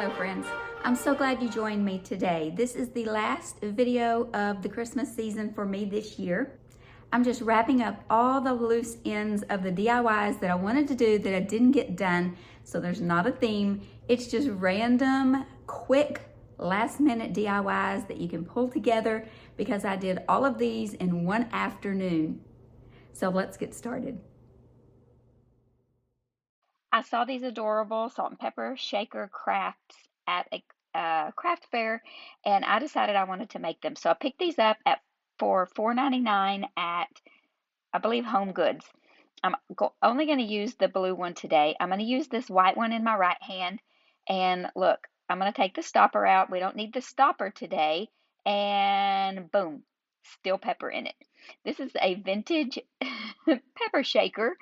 Hello friends, I'm so glad you joined me today. This is the last video of the Christmas season for me this year. I'm just wrapping up all the loose ends of the DIYs that I wanted to do that I didn't get done. So there's not a theme, it's just random, quick, last minute DIYs that you can pull together because I did all of these in one afternoon. So let's get started. I saw these adorable salt and pepper shaker crafts at a craft fair, and I decided I wanted to make them. So I picked these up for $4.99 at, I believe, Home Goods. I'm only going to use the blue one today. I'm going to use this white one in my right hand, and look, I'm going to take the stopper out. We don't need the stopper today, and boom, still pepper in it. This is a vintage pepper shaker.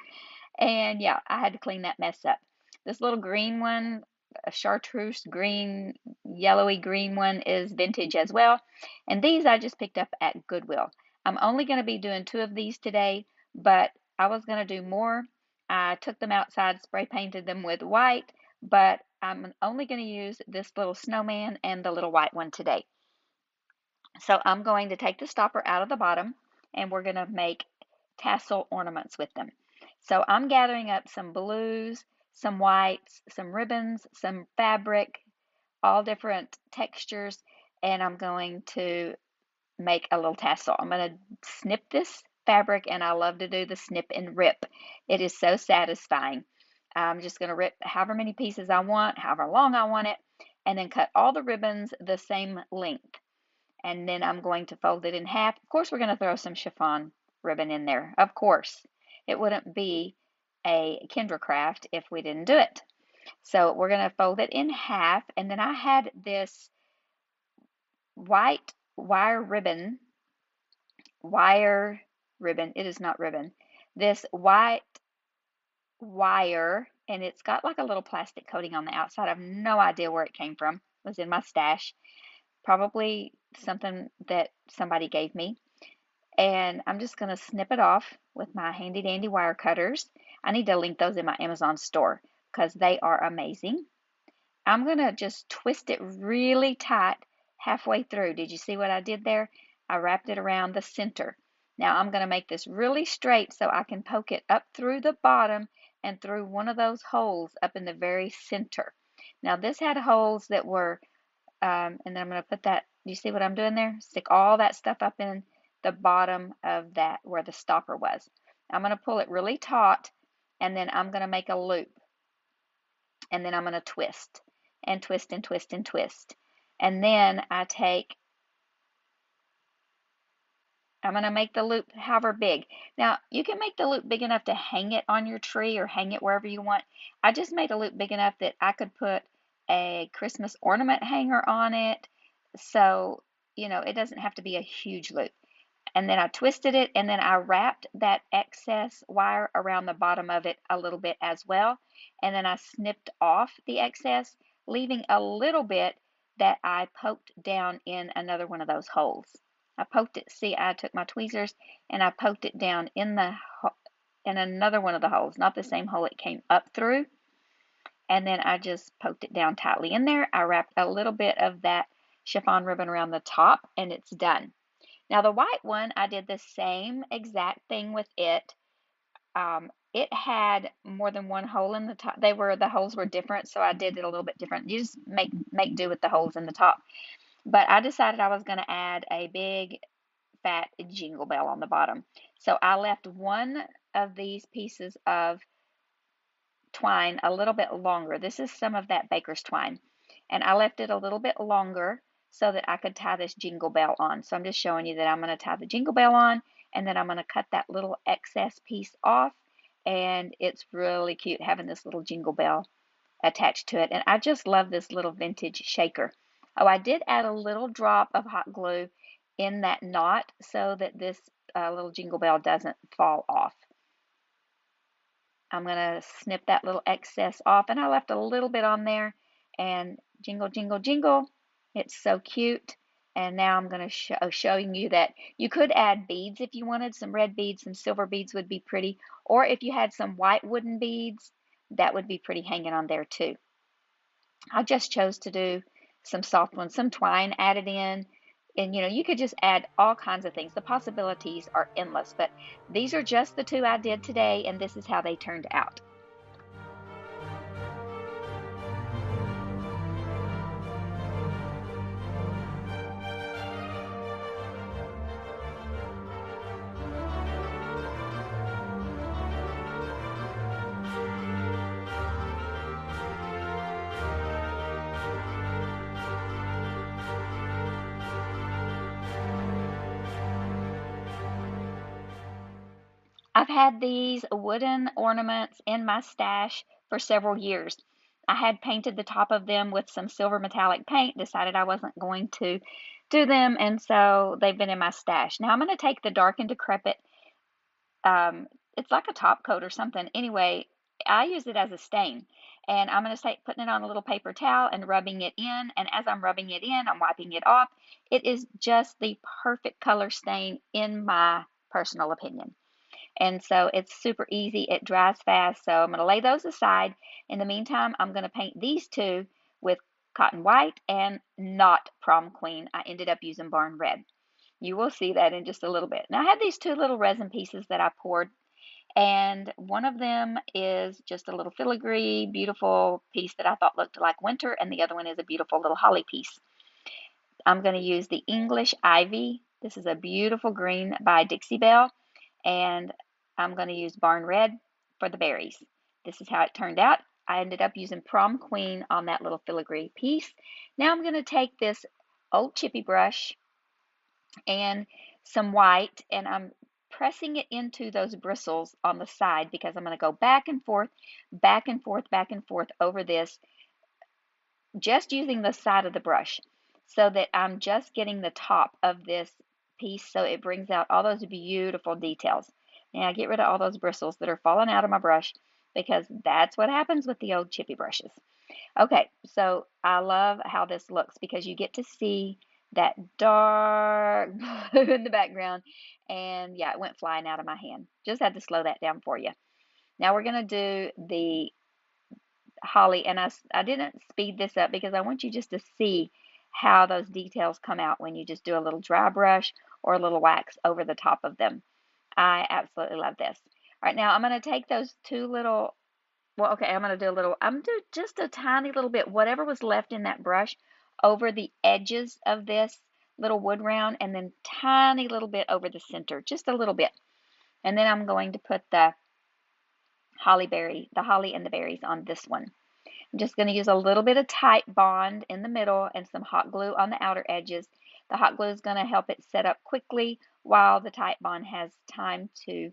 And yeah, I had to clean that mess up. This little green one, a chartreuse green, yellowy green one is vintage as well. And these I just picked up at Goodwill. I'm only going to be doing 2 of these today, but I was going to do more. I took them outside, spray painted them with white, but I'm only going to use this little snowman and the little white one today. So I'm going to take the stopper out of the bottom, and we're going to make tassel ornaments with them. So I'm gathering up some blues, some whites, some ribbons, some fabric, all different textures, and I'm going to make a little tassel. I'm going to snip this fabric, and I love to do the snip and rip. It is so satisfying. I'm just going to rip however many pieces I want, however long I want it, and then cut all the ribbons the same length. And then I'm going to fold it in half. Of course, we're going to throw some chiffon ribbon in there. Of course, it wouldn't be a Kendra craft if we didn't do it. So we're going to fold it in half. And then I had this white wire ribbon, it is not ribbon, this white wire, and it's got like a little plastic coating on the outside. I have no idea where it came from. It was in my stash. Probably something that somebody gave me. And I'm just going to snip it off with my handy dandy wire cutters. I need to link those in my Amazon store because they are amazing. I'm going to just twist it really tight halfway through. Did you see what I did there? I wrapped it around the center. Now I'm going to make this really straight so I can poke it up through the bottom and through one of those holes up in the very center. Now this had holes that were and then I'm going to put that, you see what I'm doing there? Stick all that stuff up in the bottom of that where the stopper was. I'm going to pull it really taut, and then I'm going to make a loop. And then I'm going to twist and twist and twist and twist. And then I'm going to make the loop however big. Now, you can make the loop big enough to hang it on your tree or hang it wherever you want. I just made a loop big enough that I could put a Christmas ornament hanger on it. So, you know, it doesn't have to be a huge loop. And then I twisted it, and then I wrapped that excess wire around the bottom of it a little bit as well. And then I snipped off the excess, leaving a little bit that I poked down in another one of those holes. I poked it, see, I took my tweezers and I poked it down in another one of the holes, not the same hole it came up through. And then I just poked it down tightly in there. I wrapped a little bit of that chiffon ribbon around the top, and it's done. Now the white one, I did the same exact thing with it. It had more than one hole in the top. The holes were different, so I did it a little bit different. You just make do with the holes in the top. But I decided I was going to add a big fat jingle bell on the bottom. So I left one of these pieces of twine a little bit longer. This is some of that baker's twine, and I left it a little bit longer so that I could tie this jingle bell on. So I'm just showing you that I'm going to tie the jingle bell on, and then I'm going to cut that little excess piece off, and it's really cute having this little jingle bell attached to it. And I just love this little vintage shaker. Oh, I did add a little drop of hot glue in that knot so that this little jingle bell doesn't fall off. I'm going to snip that little excess off, and I left a little bit on there, and jingle, jingle, jingle. It's so cute. And now I'm going to showing you that you could add beads if you wanted. Some red beads, some silver beads would be pretty. Or if you had some white wooden beads, that would be pretty hanging on there too. I just chose to do some soft ones, some twine added in. And you could just add all kinds of things. The possibilities are endless, but these are just the two I did today, and this is how they turned out. I've had these wooden ornaments in my stash for several years. I had painted the top of them with some silver metallic paint, decided I wasn't going to do them, and so they've been in my stash. Now I'm going to take the dark and decrepit, it's like a top coat or something. Anyway, I use it as a stain, and I'm going to start putting it on a little paper towel and rubbing it in, and as I'm rubbing it in, I'm wiping it off. It is just the perfect color stain in my personal opinion. And so it's super easy. It dries fast. So I'm going to lay those aside. In the meantime, I'm going to paint these two with cotton white and not prom queen. I ended up using barn red. You will see that in just a little bit. Now I have these two little resin pieces that I poured, and one of them is just a little filigree, beautiful piece that I thought looked like winter, and the other one is a beautiful little holly piece. I'm going to use the English Ivy. This is a beautiful green by Dixie Belle, and I'm going to use barn red for the berries. This is how it turned out. I ended up using prom queen on that little filigree piece. Now I'm going to take this old chippy brush and some white, and I'm pressing it into those bristles on the side because I'm going to go back and forth, back and forth, back and forth over this, just using the side of the brush so that I'm just getting the top of this piece so it brings out all those beautiful details. Now get rid of all those bristles that are falling out of my brush because that's what happens with the old chippy brushes. Okay, so I love how this looks because you get to see that dark blue in the background, and yeah, it went flying out of my hand. Just had to slow that down for you. Now we're going to do the holly, and I didn't speed this up because I want you just to see how those details come out when you just do a little dry brush or a little wax over the top of them. I absolutely love this. All right, now I'm going to take those two little, well, okay, I'm going to do a little, I'm going to do just a tiny little bit, whatever was left in that brush, over the edges of this little wood round, and then tiny little bit over the center, just a little bit. And then I'm going to put the holly and the berries on this one. I'm just going to use a little bit of Titebond in the middle and some hot glue on the outer edges. The hot glue is going to help it set up quickly while the Titebond has time to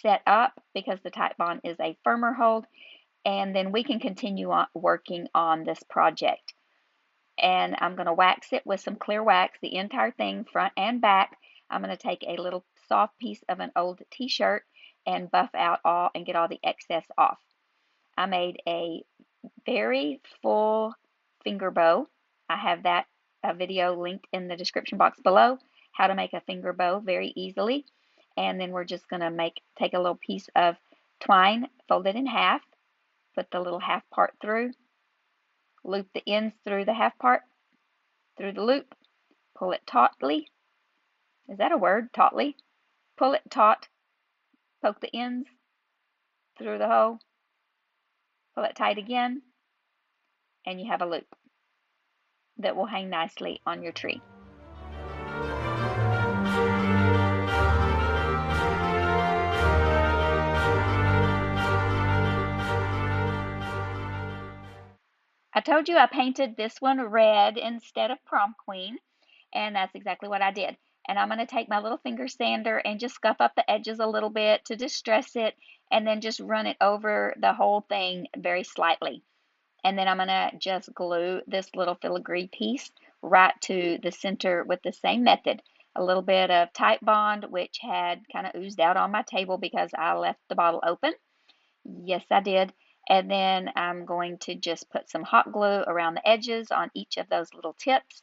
set up because the Titebond is a firmer hold, and then we can continue on working on this project. And I'm going to wax it with some clear wax, the entire thing, front and back. I'm going to take a little soft piece of an old t-shirt and buff out all and get all the excess off. I made a very full finger bow. I have that video linked in the description box below, how to make a finger bow very easily. And then we're just going to take a little piece of twine, fold it in half, put the little half part through, loop the ends through the half part, through the loop, pull it tautly. Is that a word? Tautly. Pull it taut, poke the ends through the hole, pull it tight again, and you have a loop that will hang nicely on your tree. I told you I painted this one red instead of prom queen, and that's exactly what I did. And I'm going to take my little finger sander and just scuff up the edges a little bit to distress it, and then just run it over the whole thing very slightly. And then I'm going to just glue this little filigree piece right to the center with the same method. A little bit of Titebond, which had kind of oozed out on my table because I left the bottle open. Yes, I did. And then I'm going to just put some hot glue around the edges on each of those little tips.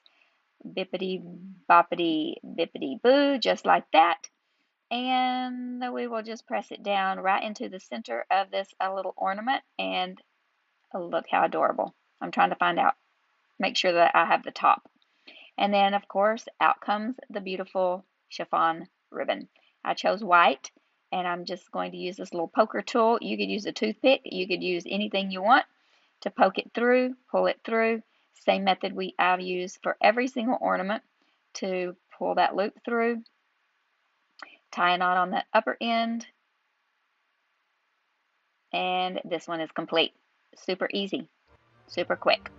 Bippity, boppity, bippity, boo, just like that. And we will just press it down right into the center of this little ornament, and Oh, look how adorable. I'm trying to find out, make sure that I have the top. And then, of course, out comes the beautiful chiffon ribbon. I chose white, and I'm just going to use this little poker tool. You could use a toothpick. You could use anything you want to poke it through, pull it through. Same method I've used for every single ornament to pull that loop through. Tie a knot on the upper end. And this one is complete. Super easy, super quick.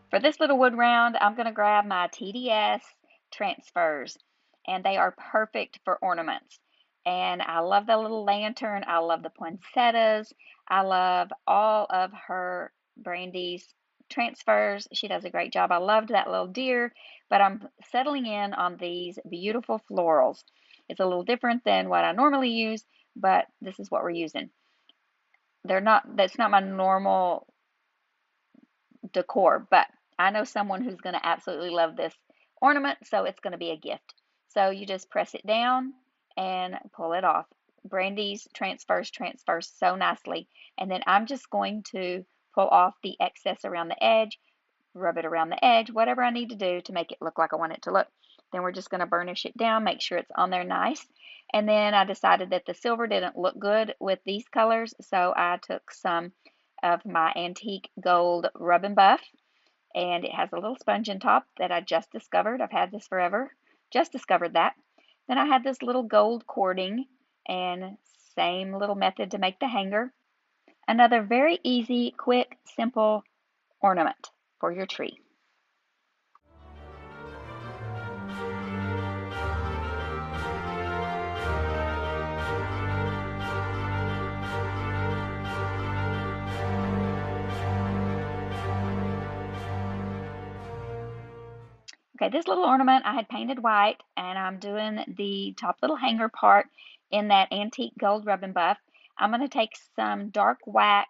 For this little wood round, I'm going to grab my TDS transfers, and they are perfect for ornaments. And I love the little lantern. I love the poinsettias. I love all of her Brandy's transfers. She does a great job. I loved that little deer, but I'm settling in on these beautiful florals. It's a little different than what I normally use, but this is what we're using. That's not my normal decor, but I know someone who's going to absolutely love this ornament, so it's going to be a gift. So you just press it down and pull it off. Brandy's transfers so nicely, and then I'm just going to pull off the excess around the edge, rub it around the edge, whatever I need to do to make it look like I want it to look. Then we're just going to burnish it down, make sure it's on there nice. And then I decided that the silver didn't look good with these colors, so I took some of my antique gold rub and buff, and it has a little sponge on top that I just discovered. I've had this forever, just discovered that. Then I had this little gold cording, and same little method to make the hanger. Another very easy, quick, simple ornament for your tree. Okay, this little ornament I had painted white, and I'm doing the top little hanger part in that antique gold rub and buff. I'm going to take some dark wax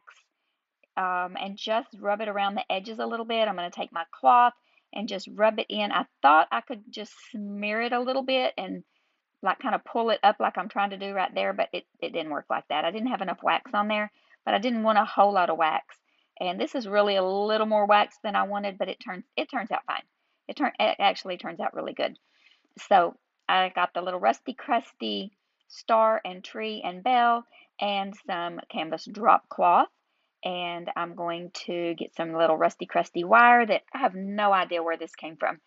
and just rub it around the edges a little bit. I'm going to take my cloth and just rub it in. I thought I could just smear it a little bit and like kind of pull it up like I'm trying to do right there, but it didn't work like that. I didn't have enough wax on there, but I didn't want a whole lot of wax. And this is really a little more wax than I wanted, but it turns out fine. It actually turns out really good. So I got the little rusty crusty star and tree and bell and some canvas drop cloth. And I'm going to get some little rusty crusty wire that I have no idea where this came from.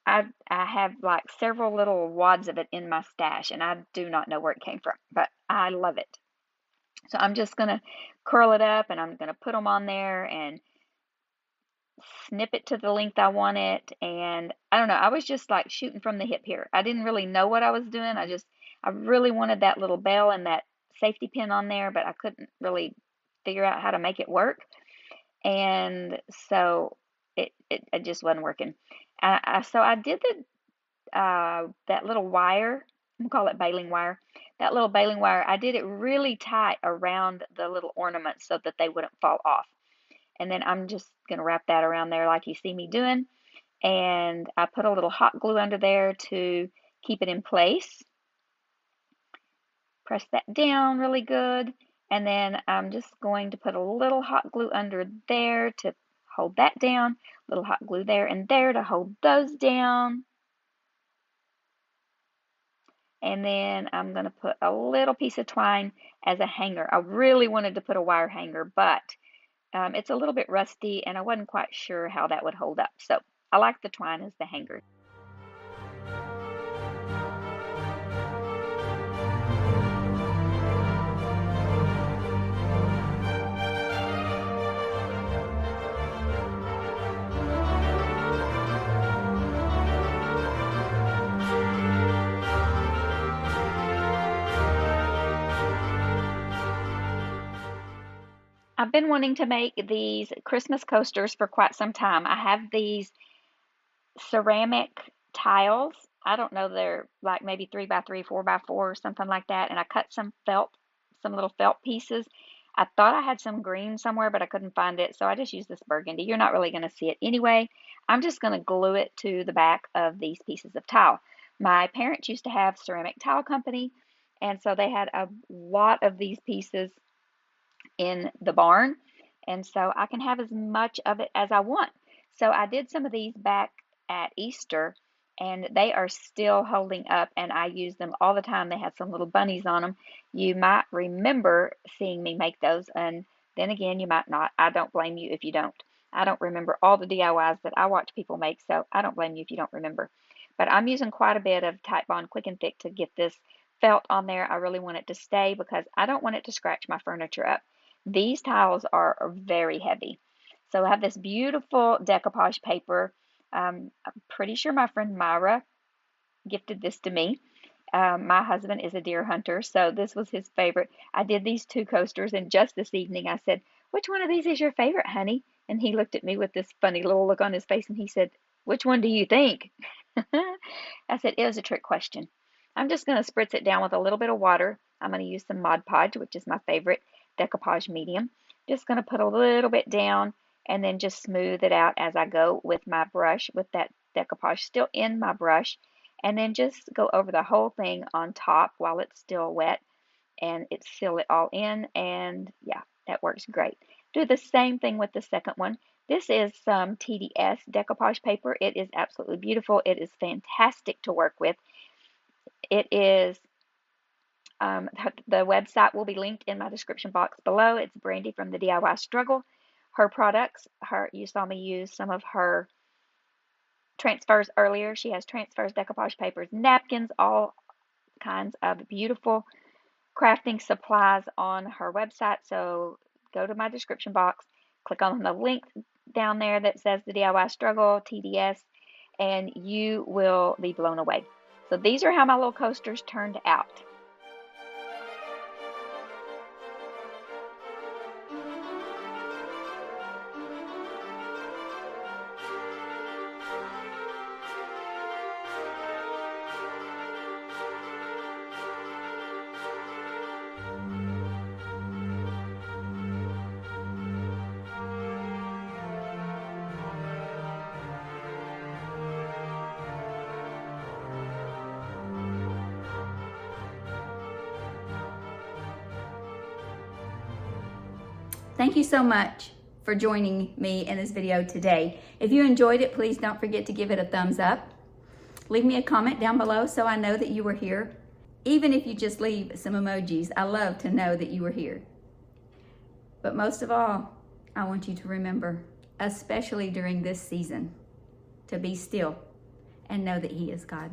I have like several little wads of it in my stash, and I do not know where it came from, but I love it. So I'm just going to curl it up, and I'm going to put them on there and snip it to the length I want it. And I don't know, I was just like shooting from the hip here. I didn't really know what I was doing. I really wanted that little bell and that safety pin on there, but I couldn't really figure out how to make it work. And so it just wasn't working. So I did that little wire, we'll call it baling wire. That little baling wire, I did it really tight around the little ornaments so that they wouldn't fall off. And then I'm just going to wrap that around there like you see me doing. And I put a little hot glue under there to keep it in place. Press that down really good. And then I'm just going to put a little hot glue under there to hold that down. A little hot glue there and there to hold those down. And then I'm going to put a little piece of twine as a hanger. I really wanted to put a wire hanger, but it's a little bit rusty and I wasn't quite sure how that would hold up. So I like the twine as the hanger. I've been wanting to make these Christmas coasters for quite some time. I have these ceramic tiles. I don't know, they're like maybe 3x3, 4x4, or something like that. And I cut some little felt pieces. I thought I had some green somewhere, but I couldn't find it, so I just used this burgundy. You're not really going to see it anyway. I'm just going to glue it to the back of these pieces of tile. My parents used to have ceramic tile company, and so they had a lot of these pieces in the barn, and so I can have as much of it as I want. So I did some of these back at Easter, and they are still holding up, and I use them all the time. They had some little bunnies on them. You might remember seeing me make those, and then again, you might not. I don't blame you if you don't. I don't remember all the DIYs that I watch people make, so I don't blame you if you don't remember. But I'm using quite a bit of Titebond Quick and Thick to get this felt on there. I really want it to stay because I don't want it to scratch my furniture up. These tiles are very heavy. So I have this beautiful decoupage paper. I'm pretty sure my friend Myra gifted this to me. My husband is a deer hunter, so this was his favorite. I did these 2 coasters, and just this evening I said, "Which one of these is your favorite, honey?" And he looked at me with this funny little look on his face, and he said, "Which one do you think?" I said, "It was a trick question." I'm just going to spritz it down with a little bit of water. I'm going to use some Mod Podge, which is my favorite decoupage medium. Just going to put a little bit down and then just smooth it out as I go with my brush, with that decoupage still in my brush, and then just go over the whole thing on top while it's still wet, and seal it all in, and yeah, that works great. Do the same thing with the second one. This is some TDS decoupage paper. It is absolutely beautiful. It is fantastic to work with. It is, the website will be linked in my description box below. It's Brandy from the DIY Struggle. Her products, you saw me use some of her transfers earlier. She has transfers, decoupage papers, napkins, all kinds of beautiful crafting supplies on her website. So go to my description box, click on the link down there that says the DIY Struggle, TDS, and you will be blown away. So these are how my little coasters turned out. Thank you so much for joining me in this video today. If you enjoyed it, please don't forget to give it a thumbs up. Leave me a comment down below so I know that you were here. Even if you just leave some emojis, I love to know that you were here. But most of all, I want you to remember, especially during this season, to be still and know that He is God.